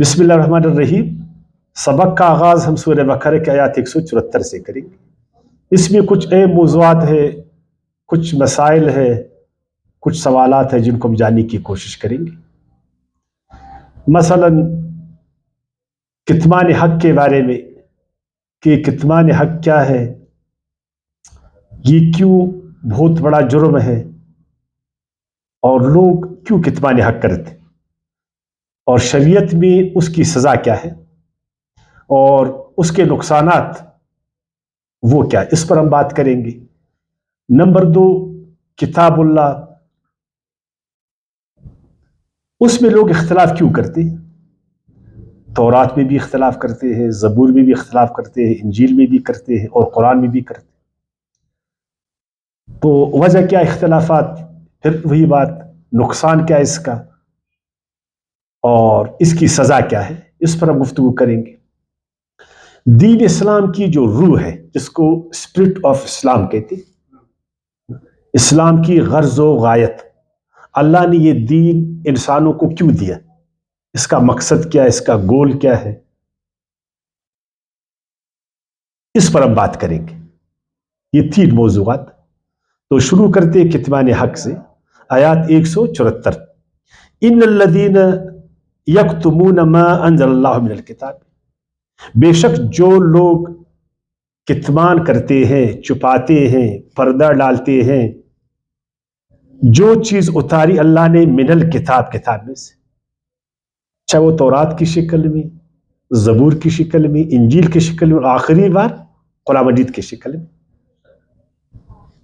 بسم اللہ الرحمن الرحیم۔ سبق کا آغاز ہم سورہ بقرہ کی آیات 174 سے کریں گے۔ اس میں کچھ اہم موضوعات ہے، کچھ مسائل ہے، کچھ سوالات ہیں جن کو ہم جاننے کی کوشش کریں گے۔ مثلا کتمان حق کے بارے میں کہ کتمان حق کیا ہے، یہ کیوں بہت بڑا جرم ہے اور لوگ کیوں کتمان حق کرتے، اور شریعت میں اس کی سزا کیا ہے اور اس کے نقصانات وہ کیا ہے، اس پر ہم بات کریں گے۔ نمبر 2، کتاب اللہ، اس میں لوگ اختلاف کیوں کرتے ہیں؟ تورات میں بھی اختلاف کرتے ہیں، زبور میں بھی اختلاف کرتے ہیں، انجیل میں بھی کرتے ہیں اور قرآن میں بھی کرتے ہیں۔ تو وجہ کیا اختلافات؟ پھر وہی بات، نقصان کیا ہے اس کا اور اس کی سزا کیا ہے، اس پر ہم گفتگو کریں گے۔ دین اسلام کی جو روح ہے، جس کو اسپرٹ آف اسلام کہتے ہیں، اسلام کی غرض و غایت، اللہ نے یہ دین انسانوں کو کیوں دیا، اس کا مقصد کیا ہے، اس کا گول کیا ہے، اس پر ہم بات کریں گے۔ یہ 3 موضوعات۔ تو شروع کرتے ہیں کتمان حق سے، آیات 174۔ ان الذین یکتمون ما انزل اللہ من الکتاب، بے شک جو لوگ کتمان کرتے ہیں، چھپاتے ہیں، پردہ ڈالتے ہیں جو چیز اتاری اللہ نے من الکتاب، کتاب میں سے، چاہے وہ تورات کی شکل میں، زبور کی شکل میں، انجیل کی شکل میں، آخری بار قرآن مجید کی شکل میں،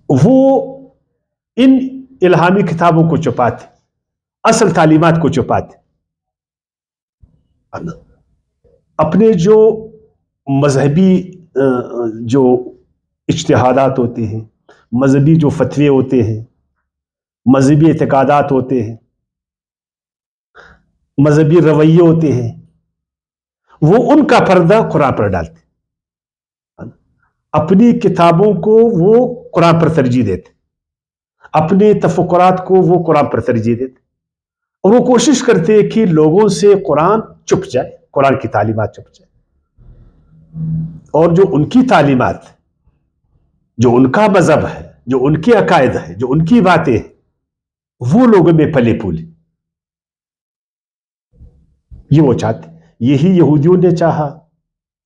وہ ان الہامی کتابوں کو چھپاتے، اصل تعلیمات کو چھپاتے، اپنے جو مذہبی جو اجتہادات ہوتے ہیں، مذہبی جو فتوے ہوتے ہیں، مذہبی اعتقادات ہوتے ہیں، مذہبی رویے ہوتے ہیں، وہ ان کا پردہ قرآن پر ڈالتے، اپنی کتابوں کو وہ قرآن پر ترجیح دیتے، اپنے تفکرات کو وہ قرآن پر ترجیح دیتے، اور وہ کوشش کرتے ہیں کہ لوگوں سے قرآن چھپ جائے، قرآن کی تعلیمات چھپ جائے، اور جو ان کی تعلیمات، جو ان کا مذہب ہے، جو ان کے عقائد ہے، جو ان کی باتیں ہیں، وہ لوگوں میں پھلے پھولے۔ یہ وہ چاہتے، یہی یہودیوں نے چاہا،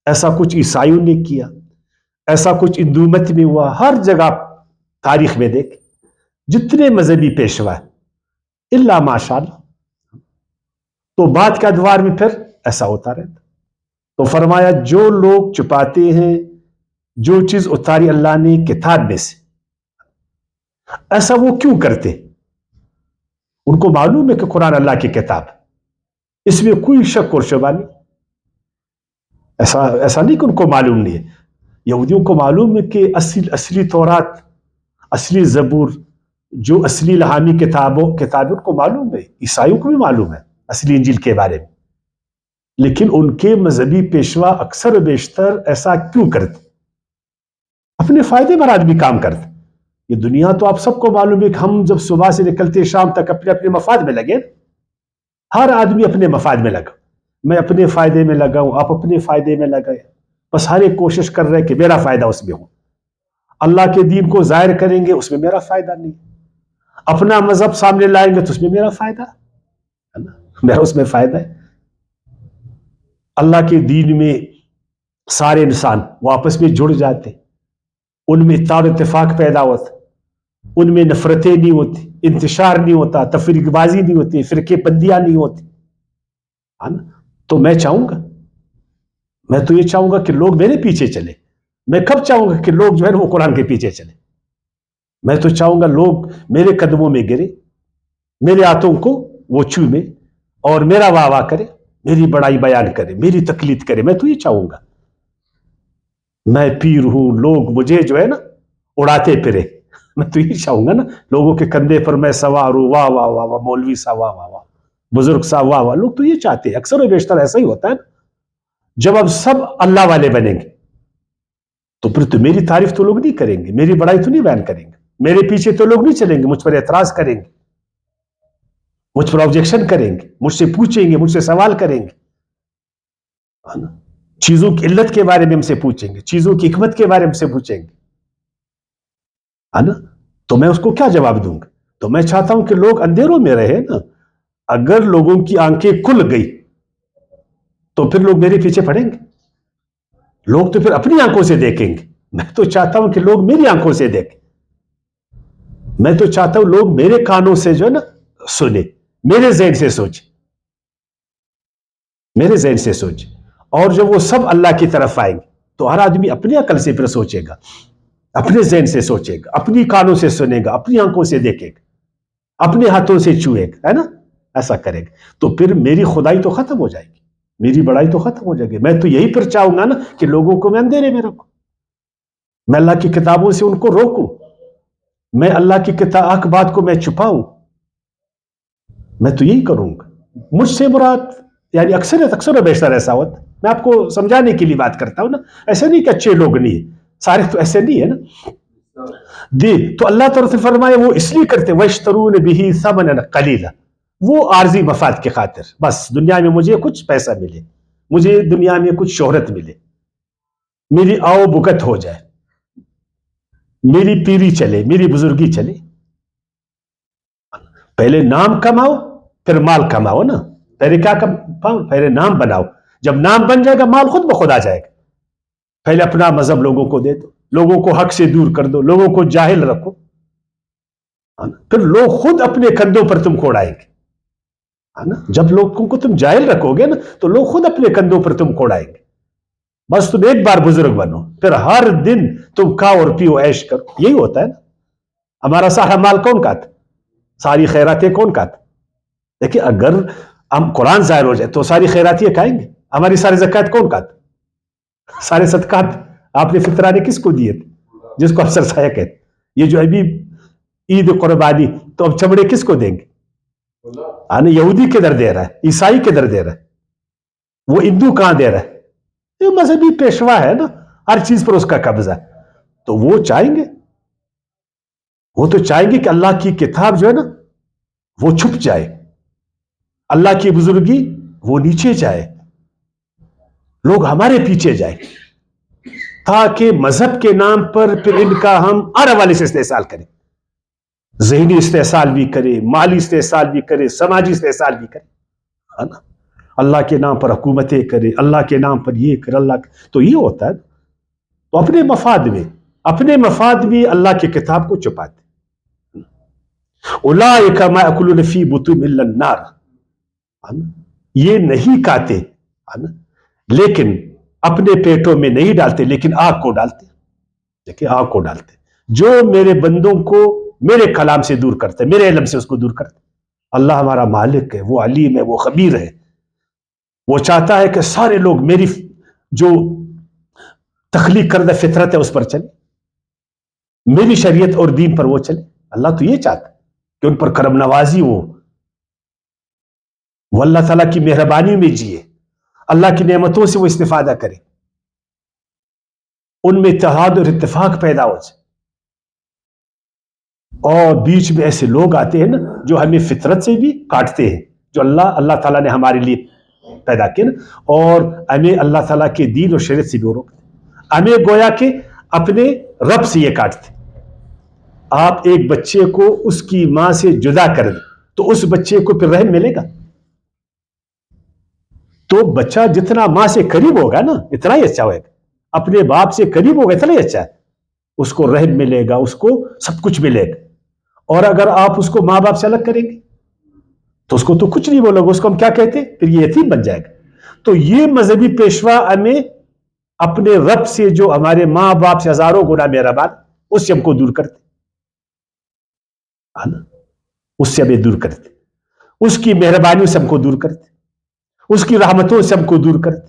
ایسا کچھ عیسائیوں نے کیا، ایسا کچھ ہندو مت میں ہوا، ہر جگہ تاریخ میں دیکھ جتنے مذہبی پیشوا ہیں، الا ماشاء اللہ، تو بعد کے ادوار میں پھر ایسا ہوتا رہتا۔ تو فرمایا جو لوگ چھپاتے ہیں جو چیز اتاری اللہ نے کتاب میں سے، ایسا وہ کیوں کرتے؟ ان کو معلوم ہے کہ قرآن اللہ کی کتاب، اس میں کوئی شک اور شبہ نہیں، ایسا نہیں کہ ان کو معلوم نہیں ہے۔ یہودیوں کو معلوم ہے کہ اصلی تورات، اصلی زبور، جو اصلی الہامی کتابیں ان کو معلوم ہے، عیسائیوں کو بھی معلوم ہے اصلی انجیل کے بارے میں، لیکن ان کے مذہبی پیشوا اکثر و بیشتر ایسا کیوں کرتے؟ اپنے فائدے پر آدمی کام کرتے۔ یہ دنیا تو آپ سب کو معلوم ہے کہ ہم جب صبح سے نکلتے شام تک اپنے اپنے مفاد میں لگے، ہر آدمی اپنے مفاد میں لگا، میں اپنے فائدے میں لگا ہوں، آپ اپنے فائدے میں لگے، بس ہر ایک کوشش کر رہے کہ میرا فائدہ اس میں ہو، اللہ کے دین کو ظاہر کریں گے اس میں میرا فائدہ نہیں، اپنا مذہب سامنے لائیں گے تو اس میں میرا فائدہ ہے نا، میرا اس میں فائدہ ہے۔ اللہ کے دین میں سارے انسان وہ آپس میں جڑ جاتے، ان میں اتحاد و اتفاق پیدا ہوتا، ان میں نفرتیں نہیں ہوتی، انتشار نہیں ہوتا، تفریق بازی نہیں ہوتی، فرقے بندیاں نہیں ہوتی، ہے نا۔ تو میں چاہوں گا، میں تو یہ چاہوں گا کہ لوگ میرے پیچھے چلے۔ میں کب چاہوں گا کہ لوگ جو ہے وہ قرآن کے پیچھے چلے؟ میں تو چاہوں گا لوگ میرے قدموں میں گرے، میرے ہاتھوں کو وہ چومے اور میرا واہ واہ کرے، میری بڑائی بیان کرے، میری تقلید کرے، میں تو یہ چاہوں گا۔ میں پیر ہوں، لوگ مجھے جو ہے نا اڑاتے پھرے، میں تو یہ چاہوں گا نا لوگوں کے کندھے پر میں سوار ہوں، واہ واہ واہ واہ، مولوی صاحب واہ واہ واہ، بزرگ صاحب واہ واہ۔ لوگ تو یہ چاہتے ہیں، اکثر و بیشتر ایسا ہی ہوتا ہے نا۔ جب اب سب اللہ والے بنیں گے تو پھر تو میری تعریف تو لوگ نہیں کریں گے، میری بڑائی تو نہیں بیان کریں گے، میرے پیچھے تو لوگ نہیں چلیں گے، مجھ پر اعتراض کریں گے، مجھ پر آبجیکشن کریں گے، مجھ سے پوچھیں گے، مجھ سے سوال کریں گے، ہے نا. چیزوں کی علت کے بارے میں ہم سے پوچھیں گے, چیزوں کی حکمت کے بارے میں ہم سے پوچھیں گے, ہے نا. تو میں اس کو کیا جواب دوں گا؟ تو میں چاہتا ہوں کہ لوگ اندھیروں میں رہے نا. اگر لوگوں کی آنکھیں کھل گئی تو پھر لوگ میرے پیچھے پڑیں گے. لوگ تو پھر اپنی آنکھوں سے دیکھیں گے. میں تو چاہتا ہوں کہ لوگ میری آنکھوں سے دیکھیں. میں تو چاہتا ہوں لوگ میرے کانوں سے جو ہے نا سنیں, میرے ذہن سے سوچیں, میرے ذہن سے سوچیں. اور جب وہ سب اللہ کی طرف آئیں گے تو ہر آدمی اپنی عقل سے پھر سوچے گا, اپنے ذہن سے سوچے گا, اپنی کانوں سے سنے گا, اپنی آنکھوں سے دیکھے گا, اپنے ہاتھوں سے چھوئے گا, ہے نا. ایسا کرے گا تو پھر میری خدائی تو ختم ہو جائے گی, میری بڑائی تو ختم ہو جائے گی. میں تو یہی پھر چاہوں گا نا کہ لوگوں کو میں اندھیرے میں رکھوں, میں اللہ کی کتابوں سے ان کو روکوں, میں اللہ کی حق بات کو میں چھپاؤں. میں تو یہی کروں گا. مجھ سے مراد یعنی اکثر و بیشتر ایسا ہوتا. میں آپ کو سمجھانے کے لیے بات کرتا ہوں نا. ایسے نہیں کہ اچھے لوگ نہیں ہیں, سارے تو ایسے نہیں ہے نا. تو اللہ تعالیٰ سے فرمائے وہ اس لیے کرتے وَيَشْتَرُونَ بِهِ ثَمَنًا قَلِيلًا, وہ عارضی مفاد کے خاطر, بس دنیا میں مجھے کچھ پیسہ ملے, مجھے دنیا میں کچھ شہرت ملے, میری آؤ بکت ہو جائے, میری پیری چلے, میری بزرگی چلے. پہلے نام کماؤ پھر مال کماؤ نا. پہلے کیا کماؤ؟ پہلے نام بناؤ. جب نام بن جائے گا مال خود بخود آ جائے گا. پہلے اپنا مذہب لوگوں کو دے دو, لوگوں کو حق سے دور کر دو, لوگوں کو جاہل رکھو, پھر لوگ خود اپنے کندھوں پر تم کو اڑائیں گے. جب لوگوں کو تم جاہل رکھو گے نا تو لوگ خود اپنے کندھوں پر تم کو اڑائیں گے. بس تم ایک بار بزرگ بنو, پھر ہر دن تم کھاؤ اور پیو, عیش کرو. یہی ہوتا ہے نا. ہمارا سارا مال کون کھاتا؟ ساری خیراتیں کون کھاتا؟ دیکھیں اگر ہم قرآن ظاہر ہو جائے تو ساری خیراتیں کھائیں گے. ہماری ساری زکوٰۃ کون کھاتا؟ سارے صدقات آپ نے فطرانے کس کو دیے تھے؟ جس کو افسر سایہ کہتے. یہ جو ابھی عید قربانی تو اب چمڑے کس کو دیں گے؟ یہودی کدھر دے رہا ہے, عیسائی کدھر دے رہا ہے, وہ ہندو کہاں دے رہا ہے؟ یہ مذہبی پیشوا ہے نا, ہر چیز پر اس کا قبضہ ہے. تو وہ چاہیں گے, وہ تو چاہیں گے کہ اللہ کی کتاب جو ہے نا وہ چھپ جائے, اللہ کی بزرگی وہ نیچے جائے, لوگ ہمارے پیچھے جائیں, تاکہ مذہب کے نام پر پھر ان کا ہم ہر حوالے سے استحصال کریں. ذہنی استحصال بھی کرے, مالی استحصال بھی کرے, سماجی استحصال بھی کرے, ہے نا. اللہ کے نام پر حکومتیں کرے, اللہ کے نام پر یہ کرے, تو یہ ہوتا ہے. تو اپنے مفاد میں اللہ کی کتاب کو چھپاتے. اولئک ما یأکلون فی بطونہم الا النار, یہ نہیں کھاتے لیکن اپنے پیٹوں میں نہیں ڈالتے, لیکن آگ کو ڈالتے. دیکھیں آگ کو ڈالتے, جو میرے بندوں کو میرے کلام سے دور کرتے, میرے علم سے اس کو دور کرتے. اللہ ہمارا مالک ہے, وہ علیم ہے, وہ خبیر ہے. وہ چاہتا ہے کہ سارے لوگ میری جو تخلیق کردہ فطرت ہے اس پر چلے, میری شریعت اور دین پر وہ چلے. اللہ تو یہ چاہتا ہے کہ ان پر کرم نوازی ہو, وہ اللہ تعالیٰ کی مہربانی میں جیے, اللہ کی نعمتوں سے وہ استفادہ کرے, ان میں اتحاد اور اتفاق پیدا ہو جائے. اور بیچ میں ایسے لوگ آتے ہیں نا جو ہمیں فطرت سے بھی کاٹتے ہیں, جو اللہ تعالیٰ نے ہمارے لیے پیدا کیا نا, اور ہمیں اللہ تعالیٰ کے دین اور شریعت سے بھی روکتے, ہمیں گویا کہ اپنے رب سے یہ کاٹتے. آپ ایک بچے کو اس کی ماں سے جدا کر دیں تو اس بچے کو پھر رحم ملے گا؟ تو بچہ جتنا ماں سے قریب ہوگا نا اتنا ہی اچھا ہوگا, اپنے باپ سے قریب ہوگا اتنا ہی اچھا ہے, اس کو رحم ملے گا, اس کو سب کچھ ملے گا. اور اگر آپ اس کو ماں باپ سے الگ کریں گے تو اس کو تو کچھ نہیں بولو گے, اس کو ہم کیا کہتے ہیں, پھر یہ یتیم بن جائے گا. تو یہ مذہبی پیشوا ہمیں اپنے رب سے جو ہمارے ماں باپ سے ہزاروں گنا مہربان, اس سے ہم کو دور کرتے, اس سے ہمیں دور کرتے, اس کی مہربانیوں سے ہم کو دور کرتے, اس کی رحمتوں سے ہم کو دور کرتے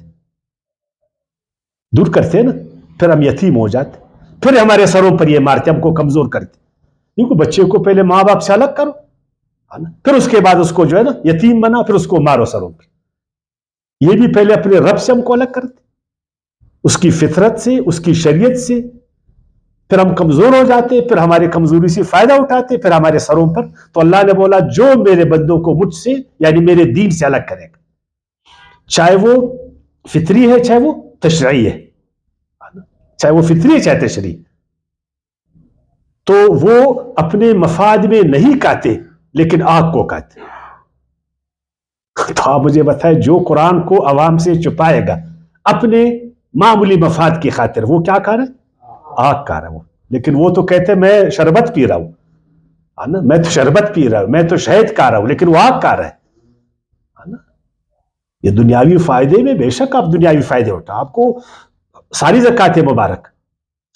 ہیں نا. پھر ہم یتیم ہو جاتے, پھر ہمارے سروں پر یہ مارتے, ہم کو کمزور کرتے. کیونکہ بچے کو پہلے ماں باپ سے الگ کرو, پھر اس کے بعد اس کو جو ہے نا یتیم بنا, پھر اس کو مارو سروں پہ. یہ بھی پہلے اپنے رب سے ہم کو الگ کرتے, اس کی فطرت سے, اس کی شریعت سے. پھر ہم کمزور ہو جاتے, پھر ہماری کمزوری سے فائدہ اٹھاتے, پھر ہمارے سروں پر. تو اللہ نے بولا جو میرے بندوں کو مجھ سے یعنی میرے دین سے الگ کرے گا, چاہے وہ فطری ہے چاہے وہ تشریعی ہے، چاہے وہ فطری ہے چاہے تشریعی، تو وہ اپنے مفاد میں نہیں کہتے لیکن آگ کو کہتے. تو آپ مجھے بتائیں جو قرآن کو عوام سے چھپائے گا اپنے معمولی مفاد کی خاطر، وہ کیا کہہ رہا ہے؟ آگ کہہ رہا ہے وہ. لیکن وہ تو کہتے ہیں میں شربت پی رہا ہوں، میں تو شربت پی رہا ہوں، میں تو شہد کہہ رہا ہوں، لیکن وہ آگ کہہ رہا ہے نا. یہ دنیاوی فائدے میں بے شک آپ دنیاوی فائدے اٹھا، آپ کو ساری زکوٰۃ مبارک،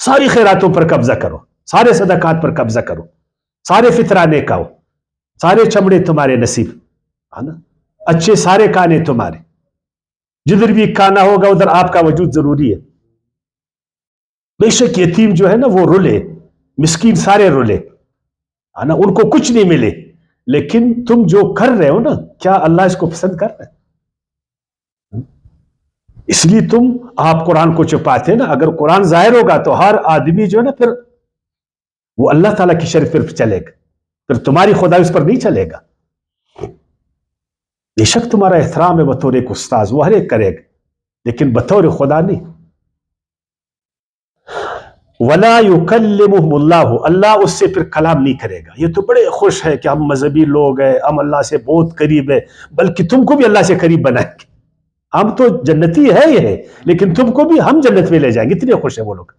ساری خیراتوں پر قبضہ کرو، سارے صدقات پر قبضہ کرو، سارے فطرانے کھاؤ، سارے چمڑے تمہارے نصیب، ہے نا، اچھے سارے کھانے تمہارے، جدھر بھی کھانا ہوگا ادھر آپ کا وجود ضروری ہے. بے شک یتیم جو ہے نا وہ رولے، مسکین سارے رولے، ہے نا، ان کو کچھ نہیں ملے، لیکن تم جو کر رہے ہو نا کیا اللہ اس کو پسند کر رہے ہیں؟ اس لیے آپ قرآن کو چھپاتے ہیں نا. اگر قرآن ظاہر ہوگا تو ہر آدمی جو ہے نا پھر وہ اللہ تعالیٰ کی شریف پر چلے گا، پھر تمہاری خدا اس پر نہیں چلے گا. بے شک تمہارا احترام ہے بطور ایک استاذ، وہ ہر ایک کرے گا، لیکن بطور خدا نہیں. وَلَا يُكَلِّمُهُمُ اللَّهُ، اللہ اس سے پھر کلام نہیں کرے گا. یہ تو بڑے خوش ہے کہ ہم مذہبی لوگ ہیں، ہم اللہ سے بہت قریب ہیں، بلکہ تم کو بھی اللہ سے قریب بنائیں گے. ہم تو جنتی ہے یہ ہے، لیکن تم کو بھی ہم جنت میں لے جائیں گے. اتنے خوش ہیں وہ لوگ.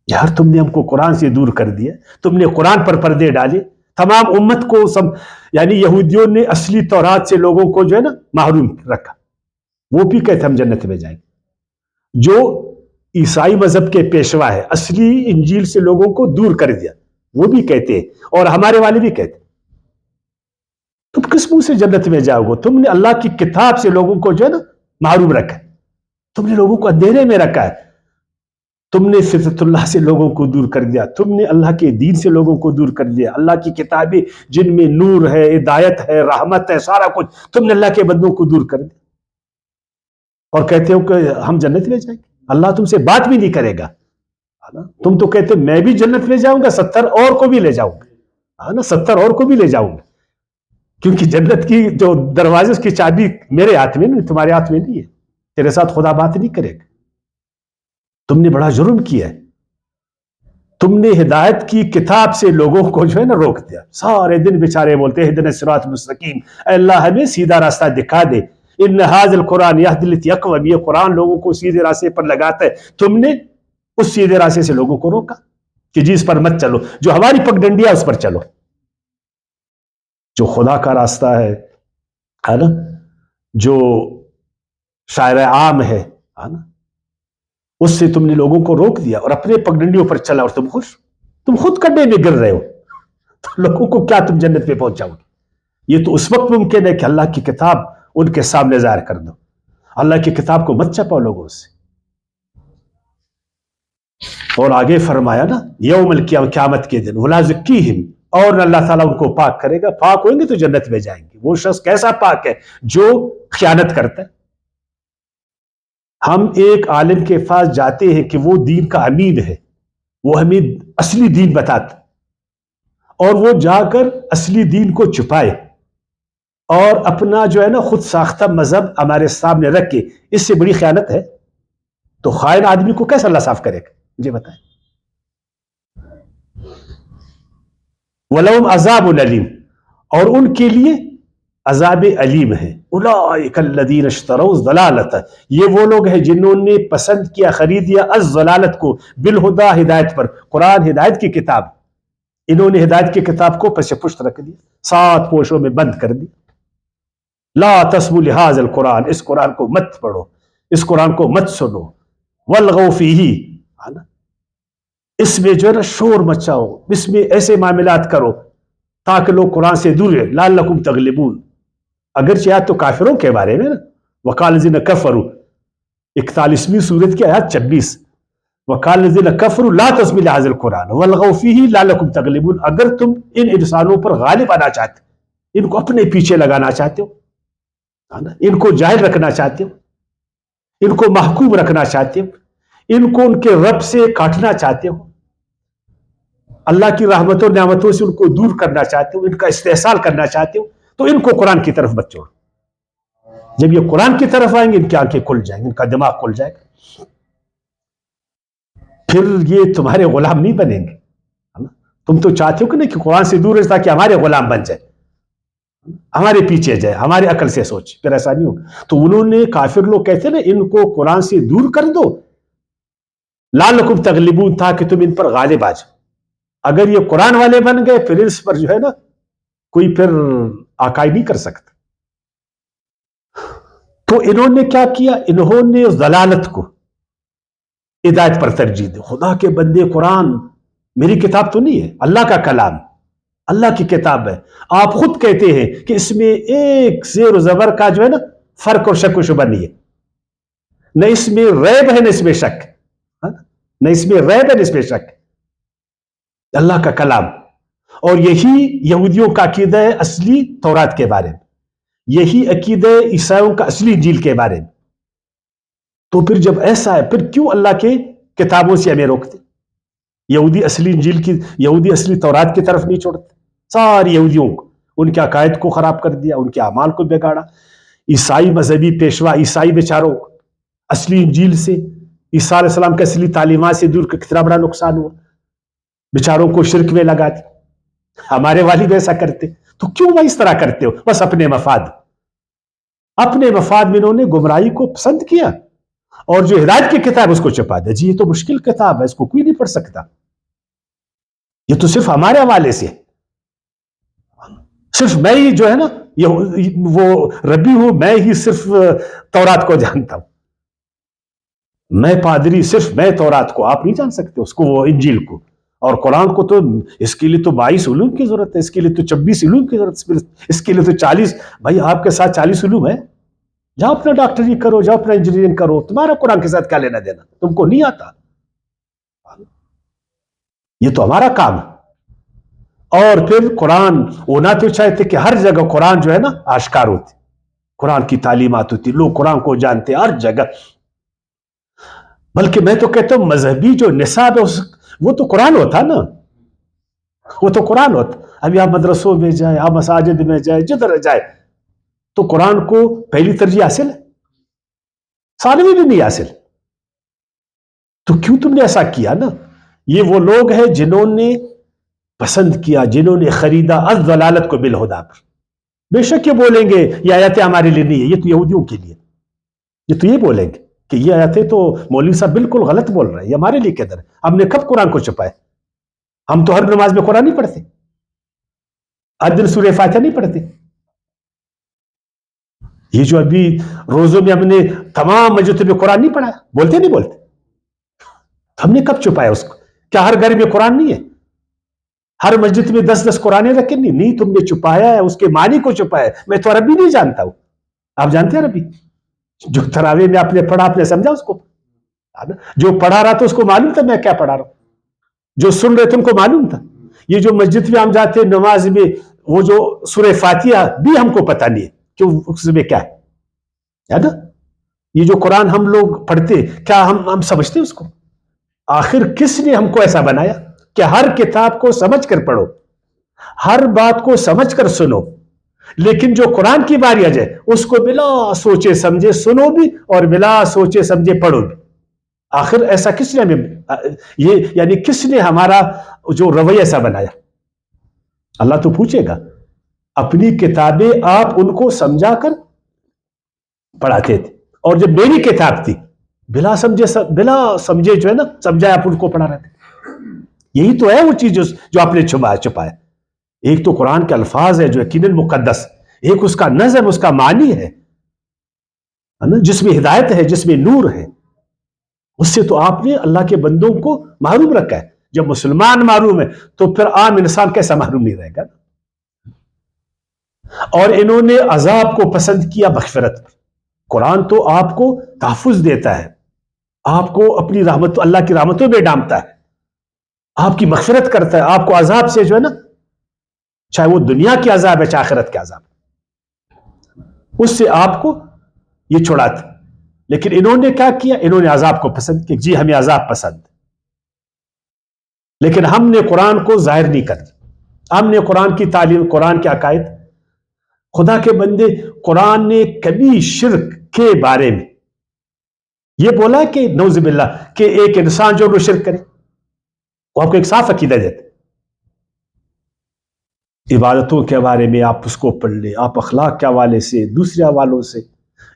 یار تم نے ہم کو قرآن سے دور کر دیا، تم نے قرآن پر پردے ڈالے، تمام امت کو یعنی یہودیوں نے اصلی تورات سے لوگوں کو جو ہے نا محروم رکھا. وہ بھی کہتے ہم جنت میں جائیں گے. جو عیسائی مذہب کے پیشوا ہے اصلی انجیل سے لوگوں کو دور کر دیا، وہ بھی کہتے ہیں، اور ہمارے والے بھی کہتے ہیں. تم کس منہ سے جنت میں جاؤ گے؟ تم نے اللہ کی کتاب سے لوگوں کو جو ہے نا محروم رکھا ہے، تم نے لوگوں کو اندھیرے میں رکھا ہے، تم نے فطرت اللہ سے لوگوں کو دور کر دیا، تم نے اللہ کے دین سے لوگوں کو دور کر دیا. اللہ کی کتابیں جن میں نور ہے، ہدایت ہے، رحمت ہے، سارا کچھ تم نے اللہ کے بندوں کو دور کر دیا، اور کہتے ہو کہ ہم جنت میں جائیں گے. اللہ تم سے بات بھی نہیں کرے گا. تم تو کہتے میں بھی جنت میں جاؤں گا، 70 اور کو بھی لے جاؤں گا، 70 اور کو بھی لے جاؤں گا، کیونکہ جنت کی جو دروازے اس کی چابی میرے ہاتھ میں نہیں، تمہارے ہاتھ میں نہیں ہے. تیرے ساتھ خدا بات نہیں کرے گا. تم نے بڑا جرم کیا ہے، تم نے ہدایت کی کتاب سے لوگوں کو جو ہے نا روک دیا. سارے دن بیچارے بولتے اہدنا الصراط المستقیم، اے اللہ ہمیں سیدھا راستہ دکھا دے. ان ھذا القرآن یہدی للتی اقوم، یہ قرآن لوگوں کو سیدھے راستے پر لگاتا ہے. تم نے اس سیدھے راستے سے لوگوں کو روکا کہ جس پر مت چلو، جو ہماری پگڈنڈی ہے اس پر چلو، جو خدا کا راستہ ہے نا، جو شاعر عام ہے نا، اس سے تم نے لوگوں کو روک دیا اور اپنے پگڈنڈیوں پر چلا، اور تم خوش، تم خود کڈے میں گر رہے ہو، تو لوگوں کو کیا تم جنت میں پہنچاؤ گے؟ یہ تو اس وقت ممکن ہے کہ اللہ کی کتاب ان کے سامنے ظاہر کر دو. اللہ کی کتاب کو مت چھپاؤ لوگوں سے. اور آگے فرمایا نا یوم القیامت، قیامت کے دن، ولا زکیہم، اور اللہ تعالیٰ ان کو پاک کرے گا. پاک ہوئیں گے تو جنت میں جائیں گے. وہ شخص کیسا پاک ہے؟ جو خیانت کرتا ہے. ہم ایک عالم کے پاس جاتے ہیں کہ وہ دین کا امین ہے، وہ ہمیں اصلی دین بتاتا، اور وہ جا کر اصلی دین کو چھپائے اور اپنا جو ہے نا خود ساختہ مذہب ہمارے سامنے رکھ کے، اس سے بڑی خیانت ہے. تو خائن آدمی کو کیسے اللہ صاف کرے گا؟ مجھے بتائیں. وَلَهُمْ عَذَابٌ أَلِيمٌ، اور ان کے لیے عذاب علیم ہے. اولئک الذین اشتروا الضلالۃ، یہ وہ لوگ ہیں جنہوں نے پسند کیا، خرید لیا الضلالت کو، بالہدی، ہدایت پر. قرآن ہدایت کی کتاب، انہوں نے ہدایت کی کتاب کو پس پشت رکھ دیا، 7 پوشوں میں بند کر دی. لا تسمعوا لہذا القرآن، اس قرآن کو مت پڑھو، اس قرآن کو مت سنو. والغوا فیہ، اس میں جو ہے نا شور مچاؤ، اس میں ایسے معاملات کرو تاکہ لوگ قرآن سے دور رہیں. لعلکم تغلبون، اگرچہ آیت تو کافروں کے بارے میں نا، وقال الذین کفروا، 41ویں سورت کی آیت 26، وقال الذین کفروا لا تسمعوا لہذا القرآن والغوا فیہ لعلکم تغلبون. اگر تم ان انسانوں پر غالب آنا چاہتے، ان کو اپنے پیچھے لگانا چاہتے ہو، ان کو جاہل رکھنا چاہتے ہو، ان کو محکوم رکھنا چاہتے ہو، ان کو ان کے رب سے کاٹنا چاہتے ہو، اللہ کی رحمتوں نعمتوں سے ان کو دور کرنا چاہتے ہو، ان کا استحصال کرنا چاہتے ہو، تو ان کو قرآن کی طرف مت چھوڑو. جب یہ قرآن کی طرف آئیں گے ان کی آنکھیں کھل جائیں گی، ان کا دماغ کھل جائے گا، پھر یہ تمہارے غلام نہیں بنیں گے. تم تو چاہتے ہو کہ نہیں کہ قرآن سے دور رہے تاکہ ہمارے غلام بن جائے، ہمارے پیچھے جائے، ہماری عقل سے سوچ. پھر ایسا نہیں ہوگا. تو انہوں نے، کافر لوگ کہتے ہیں نا ان کو قرآن سے دور کر دو، لعلکم تغلبون، تھا کہ تم ان پر غالب آ جاؤ. اگر یہ قرآن والے بن گئے پھر اس پر جو ہے نا کوئی پھر آقائی نہیں کر سکتا. تو انہوں نے کیا کیا؟ انہوں نے اس ضلالت کو ہدایت پر ترجیح دی. خدا کے بندے، قرآن میری کتاب تو نہیں ہے، اللہ کا کلام، اللہ کی کتاب ہے. آپ خود کہتے ہیں کہ اس میں ایک زیر و زبر کا جو ہے نا فرق اور شک و شبہ نہیں ہے، نہ اس میں ریب ہے نہ اس میں شک، نہ اس میں ریب ہے نہ اس میں شک. اللہ کا کلام. اور یہی یہودیوں کا عقیدہ ہے اصلی تورات کے بارے میں، یہی عقیدہ عیسائیوں کا اصلی انجیل کے بارے میں. تو پھر جب ایسا ہے پھر کیوں اللہ کے کتابوں سے ہمیں روکتے؟ یہودی اصلی انجیل کی، یہودی اصلی تورات کی طرف نہیں چھوڑتے. ساری یہودیوں کو، ان کے عقائد کو خراب کر دیا، ان کے اعمال کو بگاڑا. عیسائی مذہبی پیشوا، عیسائی بیچاروں اصلی انجیل سے، عیسیٰ علیہ السلام کے اصلی تعلیمات سے دور، کتنا بڑا نقصان ہوا. بیچاروں کو شرک میں لگا دی. ہمارے والد ایسا کرتے، تو کیوں وہ اس طرح کرتے ہو؟ بس اپنے مفاد، اپنے مفاد میں انہوں نے گمراہی کو پسند کیا، اور جو ہدایت کی کتاب اس کو چھپا دیا. جی یہ تو مشکل کتاب ہے، اس کو کوئی نہیں پڑھ سکتا، یہ تو صرف ہمارے حوالے سے، صرف میں ہی جو ہے نا وہ ربی ہوں، میں ہی صرف تورات کو جانتا ہوں، میں پادری، صرف میں تورات کو، آپ نہیں جان سکتے اس کو، وہ انجیل کو. اور قرآن کو تو اس کے لیے تو 22 علوم کی ضرورت ہے، اس کے لیے تو 26 علوم کی ضرورت ہے، اس کے لیے تو 40. بھائی آپ کے ساتھ 40 علوم ہے، جاؤ اپنا ڈاکٹری کرو، جاؤ اپنا انجینئرنگ کرو، تمہارا قرآن کے ساتھ کیا لینا دینا؟ تم کو نہیں آتا، یہ تو ہمارا کام ہے. اور پھر قرآن وہ نہ تو چاہتے کہ ہر جگہ قرآن جو ہے نا آشکار ہوتی، قرآن کی تعلیمات ہوتی، لوگ قرآن کو جانتے ہر جگہ. بلکہ میں تو کہتا ہوں مذہبی جو نصاب ہے وہ تو قرآن ہوتا نا، وہ تو قرآن ہوتا. ابھی آپ مدرسوں میں جائیں، آپ مساجد میں جائیں، جدھر جائے تو قرآن کو پہلی ترجیح حاصل ہے، ثانوی بھی نہیں حاصل. تو کیوں تم نے ایسا کیا نا؟ یہ وہ لوگ ہیں جنہوں نے پسند کیا، جنہوں نے خریدا الضلالت کو بالہدیٰ پر. بے شک یہ بولیں گے یہ آیتیں ہمارے لیے نہیں ہے، یہ تو یہودیوں کے لیے. یہ تو یہ بولیں گے کہ یہ آیتیں تو مولوی صاحب بالکل غلط بول رہے ہیں، یہ ہمارے لیے کدھر ہے؟ ہم نے کب قرآن کو چھپائے؟ ہم تو ہر نماز میں قرآن نہیں پڑھتے، ہر دن سورہ فاتحہ نہیں پڑھتے. یہ جو ابھی روزوں میں ہم نے تمام مسجدوں میں قرآن نہیں پڑھا، بولتے نہیں بولتے؟ ہم نے کب چھپایا اس کو؟ کیا ہر گھر میں قرآن نہیں ہے؟ ہر مسجد میں 10 قرآن رکھے؟ نہیں، تم نے چھپایا ہے، اس کے معنی کو چھپایا ہے. میں تو عربی نہیں جانتا ہوں، آپ جانتے ہیں عربی؟ جو تراویح میں آپ نے پڑھا، آپ نے سمجھا اس کو؟ جو پڑھا رہا تھا اس کو معلوم تھا میں کیا پڑھا رہا ہوں؟ جو سن رہے تھے ان کو معلوم تھا؟ یہ جو مسجد میں ہم جاتے ہیں نماز میں، وہ جو سورہ فاتحہ بھی ہم کو پتہ نہیں ہے کہ اس میں کیا ہے نا؟ یہ جو قرآن ہم لوگ پڑھتے، کیا ہم سمجھتے اس کو؟ آخر کس نے ہم کو ایسا بنایا کہ ہر کتاب کو سمجھ کر پڑھو، ہر بات کو سمجھ کر سنو، لیکن جو قرآن کی باری آ جائے اس کو بلا سوچے سمجھے سنو بھی اور بلا سوچے سمجھے پڑھو بھی؟ آخر ایسا کس نے ہمیں، یہ یعنی کس نے ہمارا جو رویہ ایسا بنایا؟ اللہ تو پوچھے گا. اپنی کتابیں آپ ان کو سمجھا کر پڑھاتے تھے، اور جب میری کتاب تھی بلا سمجھے جو ہے نا سمجھایا آپ ان کو پڑھا رہے تھے. یہی تو ہے وہ چیز جو آپ نے چھپایا. ایک تو قرآن کے الفاظ ہے جو یقیناً مقدس، ایک اس کا نظم، اس کا معنی ہے جس میں ہدایت ہے، جس میں نور ہے. اس سے تو آپ نے اللہ کے بندوں کو محروم رکھا ہے. جب مسلمان محروم ہے تو پھر عام انسان کیسا محروم نہیں رہے گا؟ اور انہوں نے عذاب کو پسند کیا مغفرت پر. قرآن تو آپ کو تحفظ دیتا ہے، آپ کو اپنی رحمت، اللہ کی رحمتوں میں ڈالتا ہے، آپ کی مغفرت کرتا ہے، آپ کو عذاب سے جو ہے نا، چاہے وہ دنیا کی عذاب ہے چاہے آخرت کے عذاب، اس سے آپ کو یہ چھڑاتا. لیکن انہوں نے کیا کیا؟ انہوں نے عذاب کو پسند کیا. جی ہمیں عذاب پسند، لیکن ہم نے قرآن کو ظاہر نہیں کر دیا. ہم نے قرآن کی تعلیم، قرآن کے عقائد خدا کے بندے، قرآن نے کبھی شرک کے بارے میں یہ بولا کہ نعوذ باللہ کہ ایک انسان جو شرک کرے، وہ آپ کو ایک صاف عقیدہ دیتے. عبادتوں کے بارے میں آپ اس کو پڑھ لیں، آپ اخلاق کے حوالے سے، دوسرے حوالوں سے،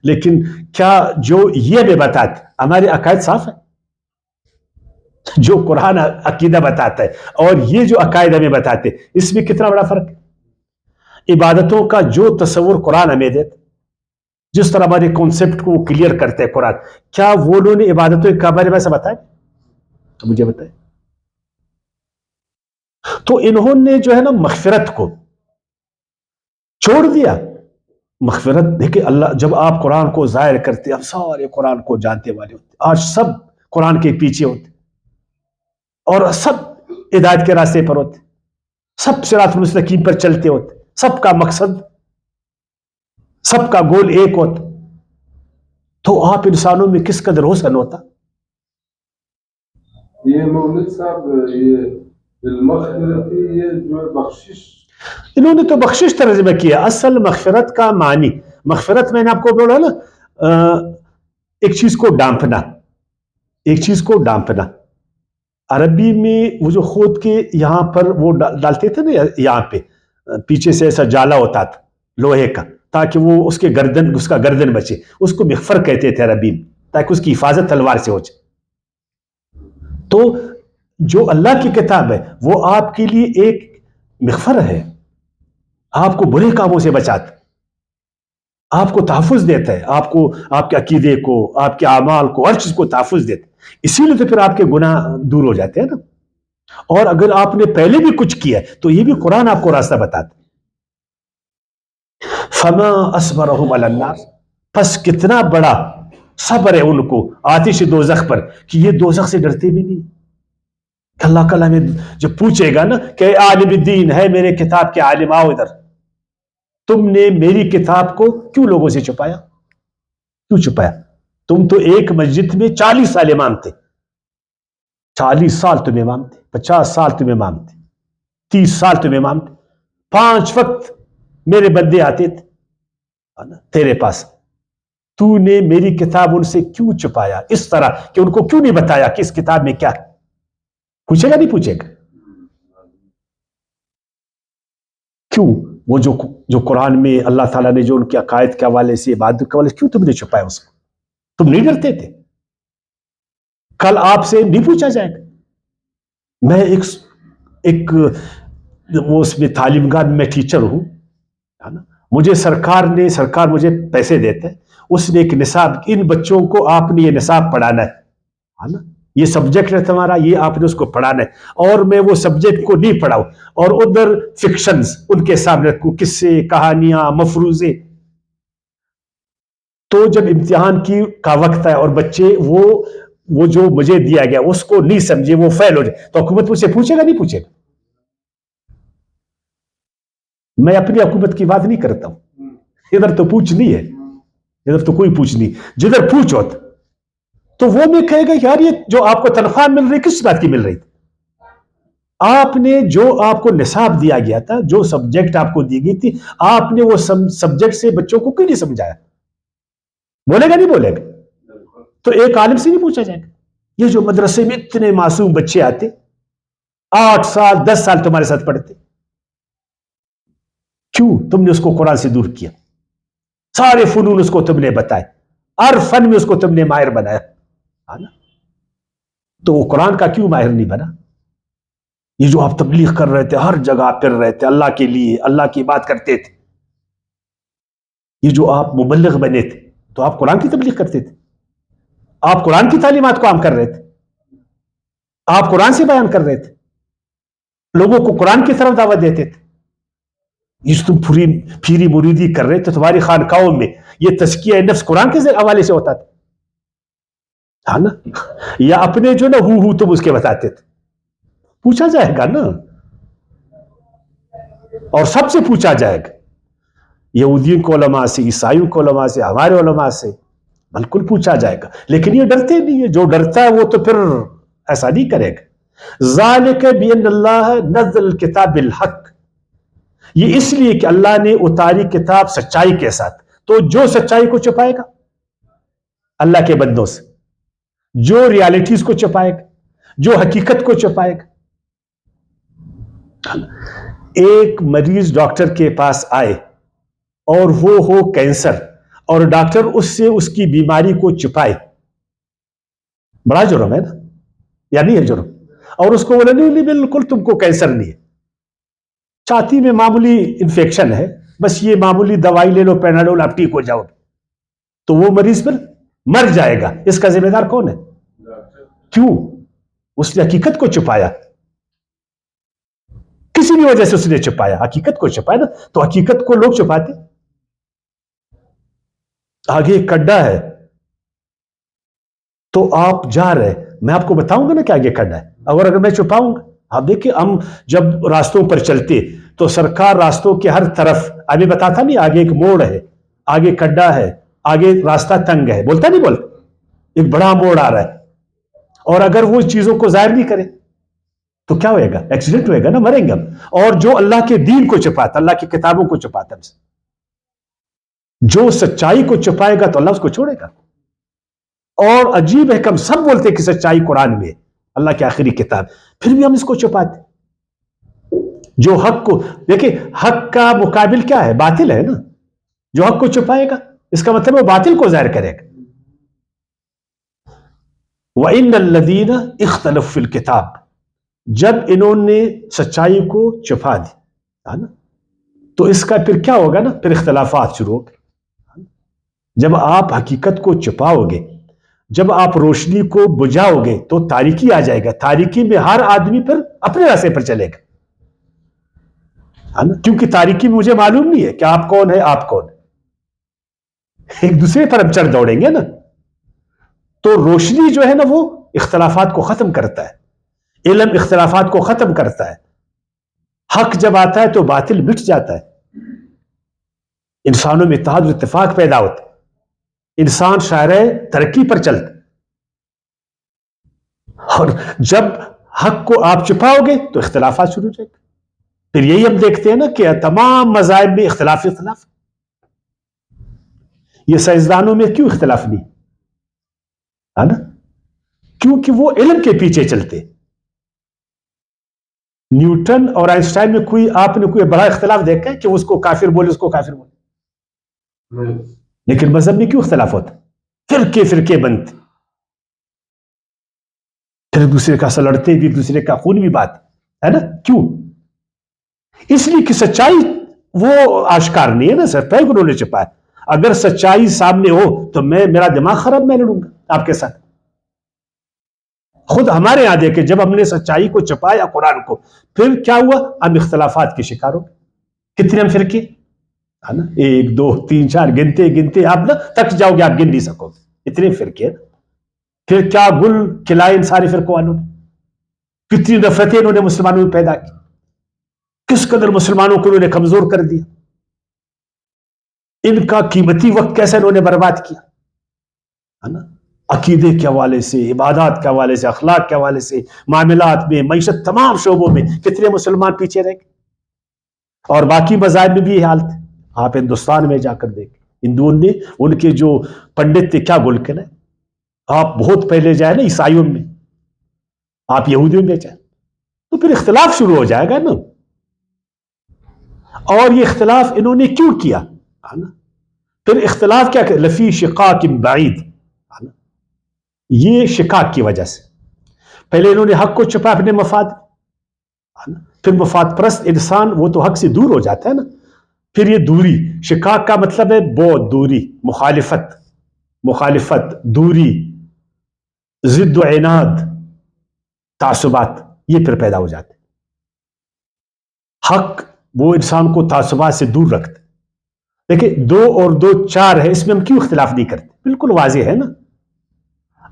لیکن کیا جو یہ ہمیں بتاتے ہمارے عقائد صاف ہے؟ جو قرآن عقیدہ بتاتا ہے اور یہ جو عقائد ہمیں بتاتے، اس میں کتنا بڑا فرق ہے. عبادتوں کا جو تصور قرآن ہمیں دیتا، جس طرح ہمارے کانسیپٹ کو کلیئر کرتے ہیں قرآن، کیا وہ لوگوں نے عبادتوں کے بارے میں ایسا بتایا؟ تو مجھے بتائیں. تو انہوں نے جو ہے نا مغفرت کو چھوڑ دیا. مغفرت دیکھیں، اللہ جب آپ قرآن کو ظاہر کرتے، اب سارے قرآن کو جانتے والے ہوتے، آج سب قرآن کے پیچھے ہوتے اور سب ہدایت کے راستے پر ہوتے، سب صراط المستقیم پر چلتے ہوتے، سب کا مقصد، سب کا گول ایک ہوتا، تو آپ انسانوں میں کس قدر حسن ہوتا. یہ مولد صاحب، یہ المغفرت، یہ جو بخشش، انہوں نے تو بخشش ترجمہ کیا. اصل مغفرت کا معنی، مغفرت میں نے آپ کو بولا نا، ایک چیز کو ڈانپنا، ایک چیز کو ڈانپنا. عربی میں وہ جو خود کے یہاں پر وہ ڈالتے تھے نا، یہاں پہ پیچھے سے ایسا جالا ہوتا تھا لوہے کا، تاکہ وہ اس کا گردن بچے، اس کو مغفر کہتے تھے عربی میں، تاکہ اس کی حفاظت تلوار سے ہو جائے. تو جو اللہ کی کتاب ہے وہ آپ کے لیے ایک مغفر ہے، آپ کو برے کاموں سے بچاتا، آپ کو تحفظ دیتا ہے، آپ کو، آپ کے عقیدے کو، آپ کے اعمال کو، ہر چیز کو تحفظ دیتا ہے. اسی لیے تو پھر آپ کے گناہ دور ہو جاتے ہیں نا. اور اگر آپ نے پہلے بھی کچھ کیا تو یہ بھی قرآن آپ کو راستہ بتاتا. فما اصبرهم علی النار، پس کتنا بڑا صبر ہے ان کو آتش دوزخ پر، کہ یہ دوزخ سے ڈرتے بھی نہیں. اللہ تعالیٰ میں جب پوچھے گا نا کہ عالم الدین ہے میرے کتاب کے عالم، آؤ ادھر، تم نے میری کتاب کو کیوں لوگوں سے چھپایا؟ کیوں چھپایا؟ تم تو ایک مسجد میں 40 سال امام تھے، 40 سال تم امام تھے، 50 سال تم امام تھے، 30 سال تم امام تھے، 5 وقت میرے بندے آتے تھے تیرے پاس، تو نے میری کتاب ان سے کیوں چھپایا؟ اس طرح کہ ان کو کیوں نہیں بتایا کہ اس کتاب میں کیا ہے؟ پوچھے گا نہیں پوچھے گا؟ کیوں وہ جو قرآن میں اللہ تعالیٰ نے جو ان کے عقائد کے حوالے سے، عبادت کے حوالے سے، کیوں تم نے چھپایا اس کو؟ تم نہیں ڈرتے تھے؟ کل آپ سے نہیں پوچھا جائے گا. میں ایک وہ اس میں تعلیم گاہ میں ٹیچر ہوں، مجھے سرکار مجھے پیسے دیتے ہیں، اس نے ایک نصاب، ان بچوں کو آپ نے یہ نصاب پڑھانا ہے نا، یہ سبجیکٹ ہے تمہارا، یہ آپ نے اس کو پڑھانا ہے، اور میں وہ سبجیکٹ کو نہیں پڑھاؤں اور ادھر فکشنز ان کے سامنے رکھوں، قصے، کہانیاں، مفروضے. تو جب امتحان کا وقت ہے اور بچے وہ جو مجھے دیا گیا اس کو نہیں سمجھے، وہ فیل ہو جائے، تو حکومت مجھ سے پوچھے گا نہیں پوچھے گا؟ میں اپنی حکومت کی بات نہیں کرتا ہوں، ادھر تو پوچھ نہیں ہے، ادھر تو کوئی پوچھ نہیں. جدھر پوچھو تو وہ میں کہے گا یار یہ جو آپ کو تنخواہ مل رہی کس بات کی مل رہی تھی؟ آپ نے جو آپ کو نصاب دیا گیا تھا، جو سبجیکٹ آپ کو دی گئی تھی، آپ نے وہ سبجیکٹ سے بچوں کو کیوں نہیں سمجھایا؟ بولے گا نہیں بولے گا؟ تو ایک عالم سے نہیں پوچھا جائے گا. یہ جو مدرسے میں اتنے معصوم بچے آتے، 8 سال 10 سال تمہارے ساتھ پڑھتے، کیوں تم نے اس کو قرآن سے دور کیا؟ سارے فنون اس کو تم نے بتائے، ہر فن میں اس کو تم نے ماہر بنایا، تو وہ قرآن کا کیوں ماہر نہیں بنا؟ یہ جو آپ تبلیغ کر رہے تھے، ہر جگہ پھر رہے تھے، اللہ کے لیے، اللہ کی بات کرتے تھے، یہ جو آپ مبلغ بنے تھے تو آپ قرآن کی تبلیغ کرتے تھے، آپ قرآن کی تعلیمات کو عام کر رہے تھے، آپ قرآن سے بیان کر رہے تھے، لوگوں کو قرآن کی طرف دعوت دیتے تھے. یہ تم پھیری مریدی کر رہے تھے، تمہاری خانقاہوں میں یہ تزکیہ نفس قرآن کے حوالے سے ہوتا تھا، ہاں نا؟ یا اپنے جو نا ہو تم اس کے بتاتے تھے؟ پوچھا جائے گا نا، اور سب سے پوچھا جائے گا، یہودیوں کو علماء سے، عیسائیوں کو علماء سے، ہمارے علماء سے بالکل پوچھا جائے گا. لیکن یہ ڈرتے نہیں ہے، جو ڈرتا ہے وہ تو پھر ایسا نہیں کرے گا. ذالک بان اللہ نزل الکتاب بالحق، یہ اس لیے کہ اللہ نے اتاری کتاب سچائی کے ساتھ، تو جو سچائی کو چھپائے گا اللہ کے بندوں سے، جو ریالٹیز کو چھپائے گا، جو حقیقت کو چھپائے گا. ایک مریض ڈاکٹر کے پاس آئے اور وہ ہو کینسر، اور ڈاکٹر اس سے اس کی بیماری کو چھپائے، بڑا جرم ہے نا، یا نہیں ہے جرم؟ اور اس کو بولے نہیں بالکل تم کو کینسر نہیں ہے، چھاتی میں معمولی انفیکشن ہے، بس یہ معمولی دوائی لے لو پیناڈول، آپ ٹھیک ہو جاؤ، تو وہ مریض پھر مر جائے گا. اس کا ذمہ دار کون ہے؟ کیوں؟ اس نے حقیقت کو چھپایا، کسی بھی وجہ سے اس نے چھپایا، حقیقت کو چھپایا نا. تو حقیقت کو لوگ چھپاتے. آگے ایک کڈا ہے تو آپ جا رہے، میں آپ کو بتاؤں گا نا کہ آگے کڈا ہے، اگر میں چھپاؤں گا. آپ دیکھیں ہم جب راستوں پر چلتے تو سرکار راستوں کے ہر طرف ابھی بتاتا نہیں، آگے ایک موڑ ہے، آگے کڈا ہے، آگے راستہ تنگ ہے، بولتا نہیں بولتا، ایک بڑا موڑ آ رہا ہے. اور اگر وہ چیزوں کو ظاہر نہیں کرے تو کیا ہوئے گا؟ ایکسیڈنٹ ہوئے گا نا، مریں گے ہم. اور جو اللہ کے دین کو چھپاتا، اللہ کی کتابوں کو چھپاتا، جو سچائی کو چھپائے گا تو اللہ اس کو چھوڑے گا. اور عجیب ہے کہ ہم سب بولتے کہ سچائی قرآن میں ہے، اللہ کی آخری کتاب، پھر بھی ہم اس کو چھپاتے. جو حق کو دیکھیں، حق کا مقابل کیا ہے؟ باطل ہے نا. جو حق کو چھپائے گا اس کا مطلب وہ باطل کو ظاہر کرے گا. وَإِنَّ الَّذِينَ اخْتَلَفُوا فِي الْكِتَابِ، جب انہوں نے سچائی کو چھپا دی نا، تو اس کا پھر کیا ہوگا نا؟ پھر اختلافات شروع ہو گئے. جب آپ حقیقت کو چھپاؤ گے، جب آپ روشنی کو بجھاؤ گے تو تاریکی آ جائے گا. تاریکی میں ہر آدمی پھر اپنے راستے پر چلے گا، کیونکہ تاریکی میں مجھے معلوم نہیں ہے کہ آپ کون ہے، آپ کون ہے، ایک دوسرے پر ہم چڑھ دوڑیں گے نا. تو روشنی جو ہے نا وہ اختلافات کو ختم کرتا ہے، علم اختلافات کو ختم کرتا ہے. حق جب آتا ہے تو باطل مٹ جاتا ہے، انسانوں میں اتحاد و اتفاق پیدا ہوتا ہے، انسان شاہراہ ترقی پر چلتا. اور جب حق کو آپ چھپاؤ گے تو اختلافات شروع ہو جائیں گے. پھر یہی ہم دیکھتے ہیں نا کہ تمام مذاہب میں اختلاف. یہ سائنسدانوں میں کیوں اختلاف نہیں ہے نا؟ کیونکہ وہ علم کے پیچھے چلتے. نیوٹن اور آئنسٹائن میں آپ نے کوئی بڑا اختلاف دیکھا ہے کہ اس کو کافر بولے، اس کو کافر بولے؟ لیکن مذہب میں کیوں اختلاف ہوتا؟ فرقے بنتے، پھر ایک دوسرے کا سلڑتے بھی، ایک دوسرے کا خون بھی بات ہے نا. کیوں؟ اس لیے کہ سچائی وہ آشکار نہیں ہے نا سر، پہلے انہوں نے چھپایا. اگر سچائی سامنے ہو تو میرا دماغ خراب، میں لڑوں گا آپ کے ساتھ. خود ہمارے یہاں دیکھے جب ہم نے سچائی کو چھپایا قرآن کو، پھر کیا ہوا؟ ہم اختلافات کے شکار ہو. کتنے ہم فرقے ہے نا، 1 2 3 4 گنتے آپ نا تک جاؤ گے، آپ گن نہیں سکو گے، اتنے فرقے. پھر کیا گل کھلائے ان سارے فرقوں والوں نے، کتنی نفرتیں انہوں نے مسلمانوں میں پیدا کی، کس قدر مسلمانوں کو انہوں نے کمزور کر دیا، ان کا قیمتی وقت کیسے انہوں نے برباد کیا ہے نا. عقیدے کے حوالے سے، عبادات کے حوالے سے، اخلاق کے حوالے سے، معاملات میں، معیشت، تمام شعبوں میں کتنے مسلمان پیچھے رہ گئے. اور باقی مذاہب میں بھی یہ حالت ہے. آپ ہندوستان میں جا کر دیکھیں، ہندوؤں نے ان کے جو پنڈت تھے کیا گول کرے. آپ بہت پہلے جائیں نا عیسائیوں میں، آپ یہودیوں میں جائیں تو پھر اختلاف شروع ہو جائے گا نا. اور یہ اختلاف انہوں نے کیوں کیا ہے نا؟ پھر اختلاف کیا کہ لفی شقاق بعید، یہ شقاق کی وجہ سے. پہلے انہوں نے حق کو چھپا اپنے مفاد، پھر مفاد پرست انسان وہ تو حق سے دور ہو جاتا ہے نا. پھر یہ دوری، شقاق کا مطلب ہے بعد، دوری، مخالفت، دوری، ضد و عناد، تعصبات، یہ پھر پیدا ہو جاتے. حق وہ انسان کو تعصبات سے دور رکھتے. دیکھیں 2 اور 2 4 ہے، اس میں ہم کیوں اختلاف نہیں کرتے؟ بالکل واضح ہے نا.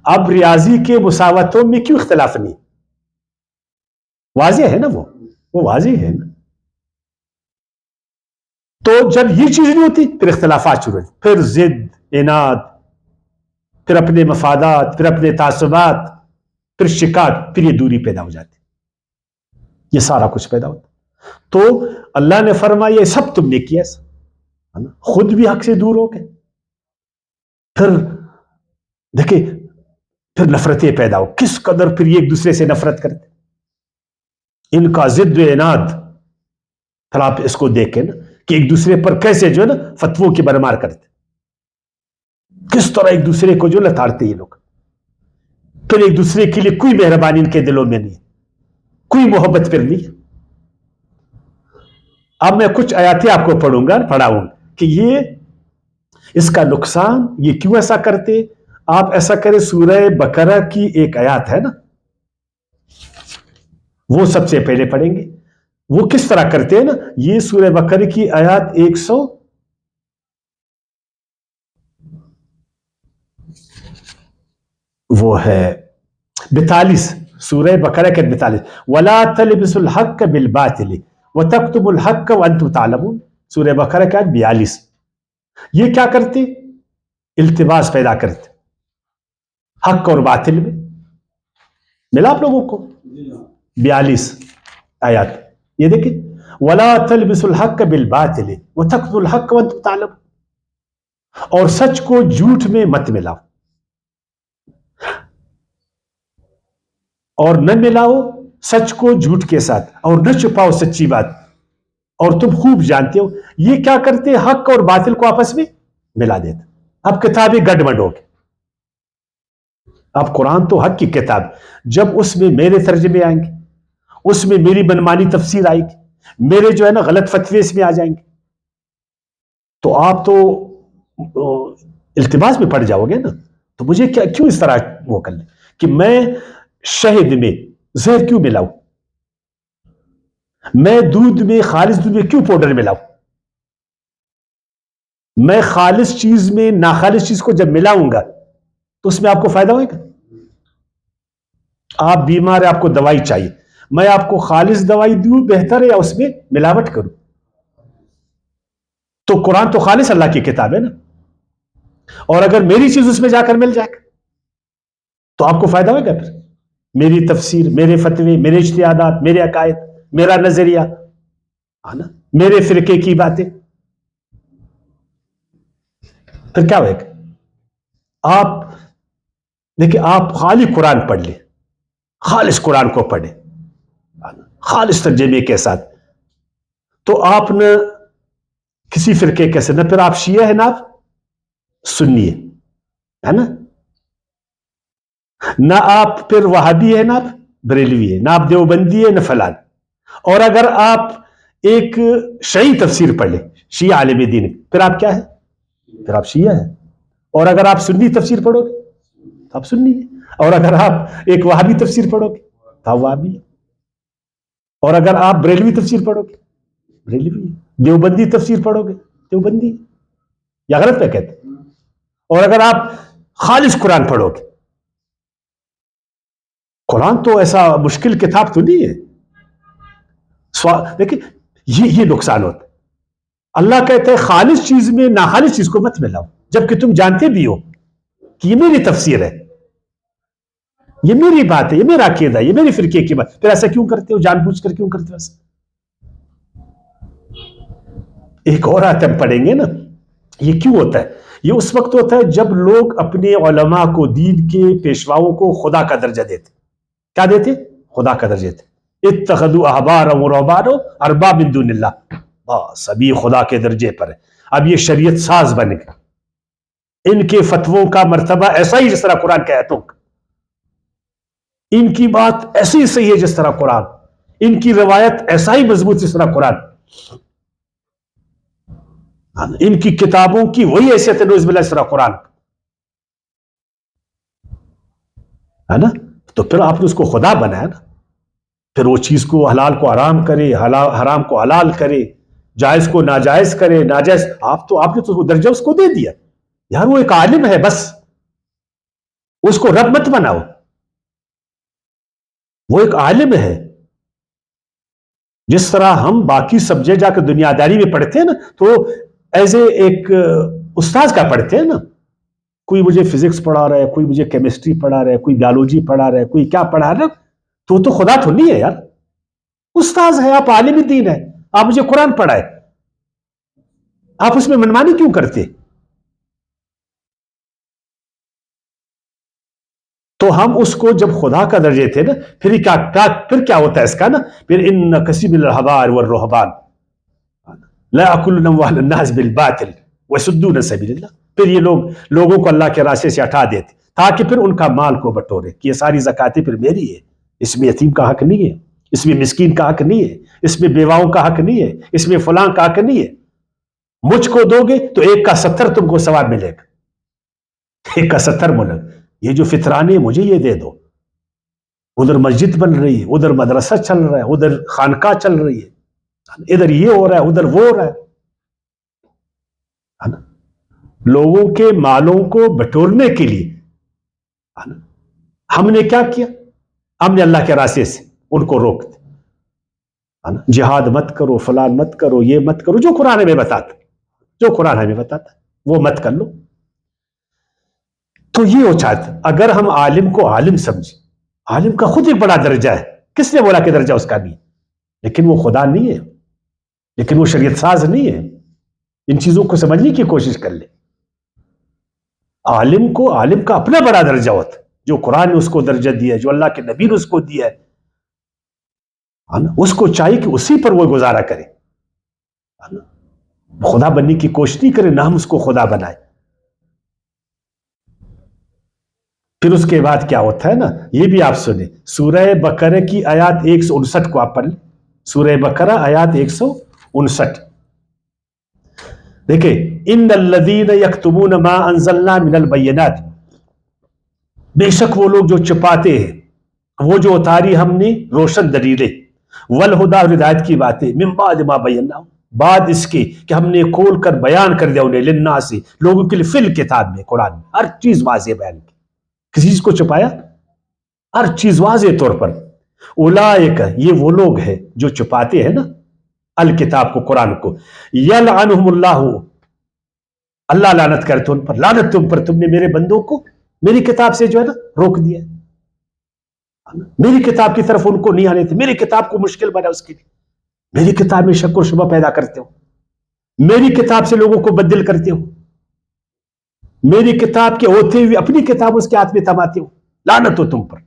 اب ریاضی کے مساواتوں میں کیوں اختلاف نہیں؟ واضح ہے نا، وہ واضح ہے نا. تو جب یہ چیز نہیں ہوتی پھر اختلافات شروع ہوتے، پھر ضد، عناد، پھر اپنے مفادات، پھر اپنے تعصبات، پھر شقاق، پھر یہ دوری پیدا ہو جاتی. یہ سارا کچھ پیدا ہوتا. تو اللہ نے فرمایا یہ سب تم نے کیا، خود بھی حق سے دور ہو گئے، پھر دیکھیں پھر نفرتیں پیدا ہو، کس قدر پھر یہ ایک دوسرے سے نفرت کرتے، ان کا ضد و عناد. پھر آپ اس کو دیکھیں نا کہ ایک دوسرے پر کیسے جو ہے نا فتووں کی برمار کرتے، کس طرح ایک دوسرے کو جو لتاڑتے یہ لوگ، پھر ایک دوسرے کے لیے کوئی مہربانی ان کے دلوں میں نہیں، کوئی محبت پھر نہیں. اب میں کچھ آیاتیں آپ کو پڑھاؤں کہ یہ اس کا نقصان، یہ کیوں ایسا کرتے. آپ ایسا کریں، سورہ بقرہ کی ایک آیات ہے نا، وہ سب سے پہلے پڑھیں گے. وہ کس طرح کرتے ہیں نا، یہ سورہ بقرہ کی آیات 100 وہ ہے 42، سورہ بقرہ کے 42، وَلَا تَلْبِسُوا الْحَقَّ بِالْبَاطِلِ وَتَكْتُمُوا الْحَقَّ وَأَنْتُمْ تَعْلَمُونَ. سورہ بقرہ کے 42. یہ کیا کرتے؟ التباس پیدا کرتے حق اور باطل میں. ملا آپ لوگوں کو 42 آیات، یہ دیکھیں وَلَا تَلْبِسُوا الْحَقَّ بِالْبَاطِلِ وَتَكْتُمُوا الْحَقَّ وَأَنْتُمْ تَعْلَمُونَ. اور سچ کو جھوٹ میں مت ملاؤ، اور نہ ملاؤ سچ کو جھوٹ کے ساتھ، اور نہ چھپاؤ سچی بات، اور تم خوب جانتے ہو. یہ کیا کرتے؟ حق اور باطل کو آپس میں ملا دیتے. اب کتابیں گڈبڈ ہو گئی. اب قرآن تو حق کی کتاب، جب اس میں میرے ترجمے آئیں گے، اس میں میری منمانی تفسیر آئے گی، میرے جو ہے نا غلط فتوے اس میں آ جائیں گے، تو آپ تو التباس میں پڑ جاؤ گے نا. تو مجھے کیوں اس طرح وہ کر لیں کہ میں شہد میں زہر کیوں ملاؤں، میں دودھ میں خالص دودھ میں کیوں پاؤڈر ملاؤں، میں خالص چیز میں ناخالص چیز کو جب ملاؤں گا تو اس میں آپ کو فائدہ ہوئے گا. آپ بیمار ہیں، آپ کو دوائی چاہیے، میں آپ کو خالص دوائی دوں بہتر ہے یا اس میں ملاوٹ کروں؟ تو قرآن تو خالص اللہ کی کتاب ہے نا، اور اگر میری چیز اس میں جا کر مل جائے گا تو آپ کو فائدہ ہوئے گا. پھر میری تفسیر، میرے فتوے، میرے اجتہادات، میرے عقائد، میرا نظریہ، میرے فرقے کی باتیں، پھر کیا ہوئے گا؟ آپ دیکھیں، آپ خالی قرآن پڑھ لیں، خالص قرآن کو پڑھیں خالص ترجمے کے ساتھ، تو آپ نہ کسی فرقے کے سے، نہ پھر آپ شیعہ ہیں، نہ آپ سنی ہے نا، نہ آپ پھر وہابی ہے، نہ آپ بریلوی ہے، نہ آپ دیوبندی ہے، نہ فلان. اور اگر آپ ایک شیعی تفسیر پڑھ لیں، شیعہ عالم دین، پھر آپ کیا ہے؟ پھر آپ شیعہ ہیں. اور اگر آپ سنی تفسیر پڑھو گے تو آپ سنی ہے، اور اگر آپ ایک وہابی تفسیر پڑھو گے تو آپ وہابی ہے، اور اگر آپ بریلوی تفسیر پڑھو گے بریلوی ہے، دیوبندی تفسیر پڑھو گے دیوبندی ہے. یا غلط پہ کہتے؟ اور اگر آپ خالص قرآن پڑھو گے، قرآن تو ایسا مشکل کتاب تو نہیں ہے. دیکھیں یہ نقصان ہوتا ہے. اللہ کہتے ہیں خالص چیز میں ناخالص چیز کو مت ملاؤ، جبکہ تم جانتے بھی ہو کہ یہ میری تفسیر ہے، یہ میری بات ہے، یہ میرا عقیدہ ہے، یہ میری فرقے کی بات. پھر ایسا کیوں کرتے ہو؟ جان بوجھ کر کیوں کرتے ہو ایسا؟ ایک اور آیت ہم پڑھیں گے نا. یہ کیوں ہوتا ہے؟ یہ اس وقت ہوتا ہے جب لوگ اپنے علماء کو، دین کے پیشواؤں کو خدا کا درجہ دیتے. کیا دیتے؟ خدا کا درجہ دیتے. اتخذوا احبارهم ورهبانهم اربابا من دون اللہ. بس ابھی خدا کے درجے پر ہے، اب یہ شریعت ساز بن گئے. ان کے فتووں کا مرتبہ ایسا ہی جس طرح قرآن کے آیتوں کا، ان کی بات ایسی ہی صحیح ہے جس طرح قرآن، ان کی روایت ایسا ہی مضبوط جس طرح قرآن، ان کی کتابوں کی وہی حیثیت ہے نعوذ باللہ اس طرح قرآن ہے نا. تو پھر آپ نے اس کو خدا بنایا نا، پھر وہ چیز کو حلال کو حرام کرے، حرام کو حلال کرے، جائز کو ناجائز کرے، ناجائز آپ نے تو درجہ اس کو دے دیا. یار وہ ایک عالم ہے، بس اس کو رب مت بناؤ، وہ ایک عالم ہے. جس طرح ہم باقی سبجیکٹ جا کے دنیا داری میں پڑھتے ہیں نا، تو ایز اے ایک استاذ کا پڑھتے ہیں نا. کوئی مجھے فزکس پڑھا رہا ہے، کوئی مجھے کیمسٹری پڑھا رہا ہے، کوئی بیولوجی پڑھا رہا ہے، کوئی کیا پڑھا رہا ہے، تو خدا تو نہیں ہے یار. استاذ ہے آپ، عالم دین ہے، آپ مجھے قرآن پڑھائے، آپ اس میں منمانی کیوں کرتے؟ تو ہم اس کو جب خدا کا درجے تھے نا، پھر کیا ہوتا ہے اس کا نا، پھر ان کثیر من الاحبار والرہبان لا یأکلون اموال الناس بالباطل ویصدون عن سبیل اللہ، پھر یہ لوگوں کو اللہ کے راستے سے ہٹا دیتے تاکہ پھر ان کا مال کو بٹورے کہ یہ ساری زکاتیں پھر میری ہے، اس میں یتیم کا حق نہیں ہے، اس میں مسکین کا حق نہیں ہے، اس میں بیواؤں کا حق نہیں ہے، اس میں فلاں کا حق نہیں ہے، مجھ کو دو گے تو 1 کا 70 تم کو ثواب ملے گا، 1 کا 70 ملے گا، یہ جو فطرانے مجھے یہ دے دو، ادھر مسجد بن رہی ہے، ادھر مدرسہ چل رہا ہے، ادھر خانقاہ چل رہی ہے، ادھر یہ ہو رہا ہے، ادھر وہ ہو رہا ہے نا؟ لوگوں کے مالوں کو بٹورنے کے لیے ہم نے کیا کیا؟ ہم نے اللہ کے راستے سے ان کو روک دیا، جہاد مت کرو، فلان مت کرو، یہ مت کرو، جو قرآن ہمیں بتاتا، جو قرآن ہمیں بتاتا وہ مت کر لو۔ تو یہ ہو چاہتا، اگر ہم عالم کو عالم سمجھیں، عالم کا خود ایک بڑا درجہ ہے، کس نے بولا کہ درجہ اس کا نہیں؟ لیکن وہ خدا نہیں ہے، لیکن وہ شریعت ساز نہیں ہے، ان چیزوں کو سمجھنے کی کوشش کر لیں۔ عالم کو عالم کا اپنا بڑا درجہ ہوتا ہے، جو قرآن نے اس کو درجہ دیا ہے، جو اللہ کے نبی نے اس کو دیا ہے، اس کو چاہیے کہ اسی پر وہ گزارا کرے، خدا بننے کی کوشش نہیں کرے، نہ ہم اس کو خدا بنائے۔ پھر اس کے بعد کیا ہوتا ہے نا، یہ بھی آپ سنیں، سورہ بقرہ کی آیات 159 کو آپ پڑھ لیں، سورہ بقرہ آیات 159 دیکھیں، ان الذین یکتمون ما انزلنا من البینات، بے شک وہ لوگ جو چھپاتے ہیں وہ جو اتاری ہم نے روشن دلیلیں، والہدی اور ہدایت کی باتیں، من بعد ما بیناہ، بعد اس کے کہ ہم نے کھول کر بیان کر دیا انہیں، للناس، لوگوں کے لیے، فی الکتاب میں، قرآن میں ہر چیز واضح بیان کی، کسی چیز کو چھپایا؟ ہر چیز واضح طور پر۔ اولئک، یہ وہ لوگ ہیں جو چھپاتے ہیں نا الکتاب کو، قرآن کو، یلعنہم اللہ، اللہ لعنت کرتے ان پر، لعنت تم پر، تم نے میرے بندوں کو میری کتاب سے جو ہے نا روک دیا، میری کتاب کی طرف ان کو نہیں آنے تھے، میری کتاب کو مشکل بنا اس کے لیے، میری کتاب میں شک و شبہ پیدا کرتے ہو، میری کتاب سے لوگوں کو بدل کرتے ہو، میری کتاب کے ہوتے ہوئے اپنی کتاب اس کے ہاتھ میں تھماتے ہو، لعنت ہو تم پر۔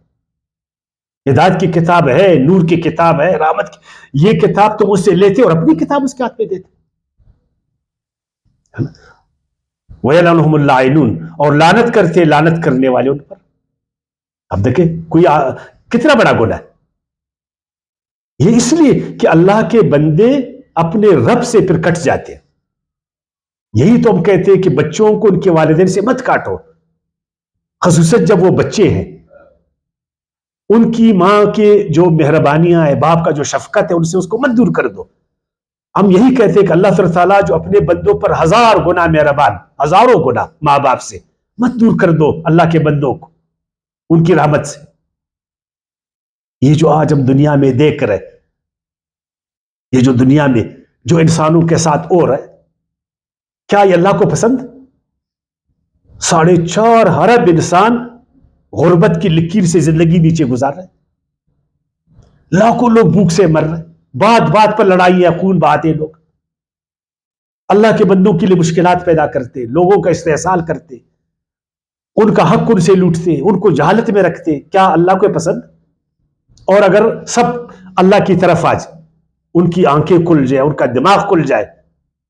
ہدایت کی کتاب ہے، نور کی کتاب ہے، رحمت کی، یہ کتاب تم اس سے لیتے اور اپنی کتاب اس کے ہاتھ میں دیتے۔ وَيَلْعَنُهُمُ اللَّاعِنُونَ، اور لعنت کرتے لعنت کرنے والے ان پر۔ اب دیکھیں کوئی کتنا بڑا گناہ ہے یہ، اس لیے کہ اللہ کے بندے اپنے رب سے پھر کٹ جاتے ہیں۔ یہی تو ہم کہتے ہیں کہ بچوں کو ان کے والدین سے مت کاٹو، خصوصاً جب وہ بچے ہیں، ان کی ماں کے جو مہربانیاں ہے، باپ کا جو شفقت ہے، ان سے اس کو مت دور کر دو۔ ہم یہی کہتے ہیں کہ اللہ تعالیٰ جو اپنے بندوں پر 1000 گنا مہربان، ہزاروں گنا ماں باپ سے، مت دور کر دو اللہ کے بندوں کو ان کی رحمت سے۔ یہ جو آج ہم دنیا میں دیکھ رہے، یہ جو دنیا میں جو انسانوں کے ساتھ ہو رہا ہے، کیا یہ اللہ کو پسند؟ 4.5 ارب انسان غربت کی لکیر سے زندگی نیچے گزار رہے، لاکھوں لوگ بھوک سے مر رہے، بات بات پر لڑائیاں، خون بہاتے، لوگ اللہ کے بندوں کے لیے مشکلات پیدا کرتے، لوگوں کا استحصال کرتے، ان کا حق ان سے لوٹتے، ان کو جہالت میں رکھتے، کیا اللہ کو پسند؟ اور اگر سب اللہ کی طرف آ جائے، ان کی آنکھیں کھل جائے، ان کا دماغ کھل جائے،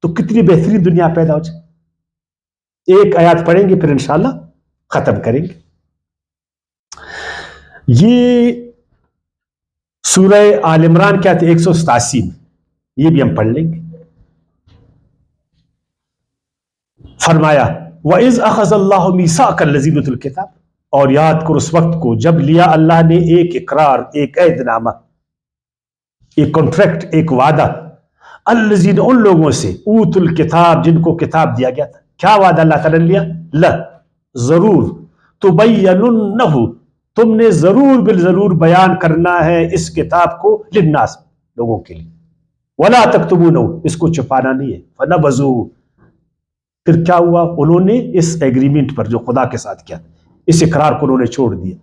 تو کتنی بہترین دنیا پیدا ہو جائے۔ ایک آیات پڑھیں گے پھر انشاءاللہ ختم کریں گے۔ یہ سورہ آل عمران کیا تھے 187 میں، یہ بھی ہم پڑھ لیں گے۔ فرمایا وَإِذْ أَخَذَ اللَّهُ مِيثَاقَ الَّذِينَ أُوتُوا الْكِتَابَ، اور یاد کرو اس وقت کو جب لیا اللہ نے ایک اقرار، ایک عہد نامہ، ایک کانٹریکٹ، ایک وعدہ، الذین، ان لوگوں سے، اوتوا الکتاب، جن کو کتاب دیا گیا تھا۔ کیا وعدہ اللہ تعالیٰ نے لیا؟ ضرور، تبیننہ، تم نے ضرور بالضرور بیان کرنا ہے اس کتاب کو، للناس، لوگوں کے لیے، ولا تکتمونہ، اس کو چھپانا نہیں ہے، فنبذوہ، پھر کیا ہوا؟ انہوں نے اس ایگریمنٹ پر جو خدا کے ساتھ کیا، اس اقرار کو انہوں نے چھوڑ دیا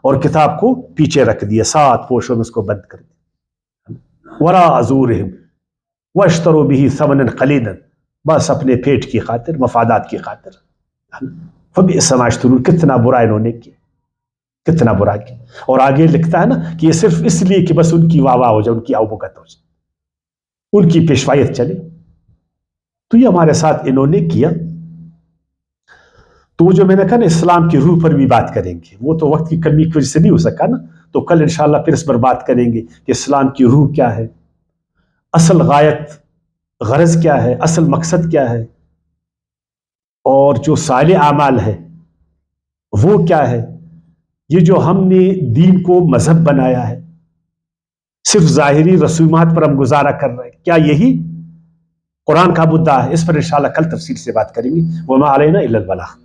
اور کتاب کو پیچھے رکھ دیا، 7 پوشوں میں اس کو بند کر دیا۔ وراء ظہورہم واشتروا به ثمنا قلیلا، بس اپنے پیٹ کی خاطر، مفادات کی خاطر. فبئس ما یشترون، کتنا برا انہوں نے کیا، کتنا برا کیا. اور آگے لکھتا ہے نا کہ یہ صرف اس لیے کہ بس ان کی واہ واہ ہو جائے، ان کی آؤبکت ہو جائے، ان کی پیشوائیت چلے. تو یہ ہمارے ساتھ انہوں نے کیا. تو جو میں نے کہا نا اسلام کی روح پر بھی بات کریں گے، وہ تو وقت کی کمی کی وجہ سے نہیں ہو سکا نا، تو کل انشاءاللہ پھر اس پر بات کریں گے کہ اسلام کی روح کیا ہے، اصل غایت، غرض کیا ہے، اصل مقصد کیا ہے، اور جو صالح اعمال ہے وہ کیا ہے. یہ جو ہم نے دین کو مذہب بنایا ہے، صرف ظاہری رسومات پر ہم گزارا کر رہے ہیں، کیا یہی قرآن کا مدعا ہے؟ اس پر انشاءاللہ کل تفصیل سے بات کریں گے. وما علینا الا البلاغ.